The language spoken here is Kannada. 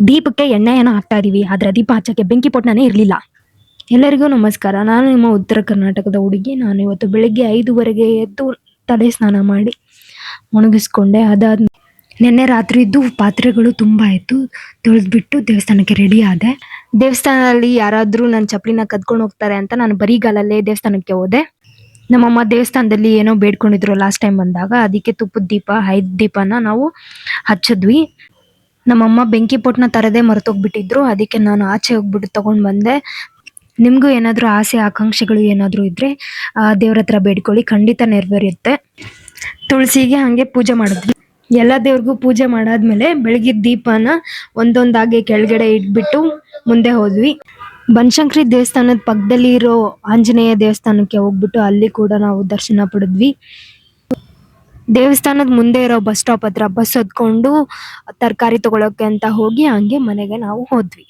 ದೀಪಕ್ಕೆ ಎಣ್ಣೆ ಏನೋ ಹಾಕ್ತಾ ಇದೀವಿ, ಆದ್ರೆ ದೀಪ ಹಚ್ಚಕ್ಕೆ ಬೆಂಕಿ ಪೊಟ್ಣನೇ ಇರಲಿಲ್ಲ. ಎಲ್ಲರಿಗೂ ನಮಸ್ಕಾರ. ನಾನು ನಿಮ್ಮ ಉತ್ತರ ಕರ್ನಾಟಕದ ಹುಡುಗಿ. ನಾನು ಇವತ್ತು ಬೆಳಿಗ್ಗೆ 5:15ಗೆ ಎದ್ದು ತಲೆ ಸ್ನಾನ ಮಾಡಿ ಒಣಗಿಸ್ಕೊಂಡೆ. ನಿನ್ನೆ ರಾತ್ರಿದ್ದು ಪಾತ್ರೆಗಳು ತುಂಬ ಇತ್ತು, ತೊಳೆದ್ಬಿಟ್ಟು ದೇವಸ್ಥಾನಕ್ಕೆ ರೆಡಿ ಆದೆ. ದೇವಸ್ಥಾನದಲ್ಲಿ ಯಾರಾದರೂ ನನ್ನ ಚಪ್ಪಲಿನ ಕದ್ಕೊಂಡು ಹೋಗ್ತಾರೆ ಅಂತ ನಾನು ಬರಿಗಾಲಲ್ಲೇ ದೇವಸ್ಥಾನಕ್ಕೆ ಹೋದೆ. ನಮ್ಮಮ್ಮ ದೇವಸ್ಥಾನದಲ್ಲಿ ಏನೋ ಬೇಡ್ಕೊಂಡಿದ್ರು ಲಾಸ್ಟ್ ಟೈಮ್ ಬಂದಾಗ, ಅದಕ್ಕೆ ತುಪ್ಪದ ದೀಪ 5 ದೀಪನ ನಾವು ಹಚ್ಚಿದ್ವಿ. ನಮ್ಮಮ್ಮ ಬೆಂಕಿ ಪೊಟ್ನ ತರದೇ ಮರೆತೋಗ್ಬಿಟ್ಟಿದ್ರು, ಅದಕ್ಕೆ ನಾನು ಆಚೆ ಹೋಗ್ಬಿಟ್ಟು ತಗೊಂಡು ಬಂದೆ. ನಿಮಗೂ ಏನಾದರೂ ಆಸೆ ಆಕಾಂಕ್ಷೆಗಳು ಏನಾದರೂ ಇದ್ದರೆ ದೇವ್ರ ಹತ್ರ ಬೇಡ್ಕೊಳ್ಳಿ, ಖಂಡಿತ ನೆರವೇರುತ್ತೆ. ತುಳಸಿಗೆ ಹಾಗೆ ಪೂಜೆ ಮಾಡಿದ್ವಿ. ಎಲ್ಲ ದೇವ್ರಿಗೂ ಪೂಜೆ ಮಾಡಾದ್ಮೇಲೆ ಬೆಳಗ್ಗೆ ದೀಪನ ಒಂದೊಂದಾಗಿ ಕೆಳಗಡೆ ಇಟ್ಬಿಟ್ಟು ಮುಂದೆ ಹೋದ್ವಿ. ಬನಶಂಕರಿ ದೇವಸ್ಥಾನದ ಪಕ್ಕದಲ್ಲಿ ಇರೋ ಆಂಜನೇಯ ದೇವಸ್ಥಾನಕ್ಕೆ ಹೋಗ್ಬಿಟ್ಟು ಅಲ್ಲಿ ಕೂಡ ನಾವು ದರ್ಶನ ಪಡೆದ್ವಿ. ದೇವಸ್ಥಾನದ ಮುಂದೆ ಇರೋ ಬಸ್ ಸ್ಟಾಪ್ ಹತ್ರ ಬಸ್ ಹತ್ಕೊಂಡು ತರಕಾರಿ ತಗೊಳಕ್ಕೆ ಅಂತ ಹೋಗಿ ಹಂಗೆ ಮನೆಗೆ ನಾವು ಹೋದ್ವಿ.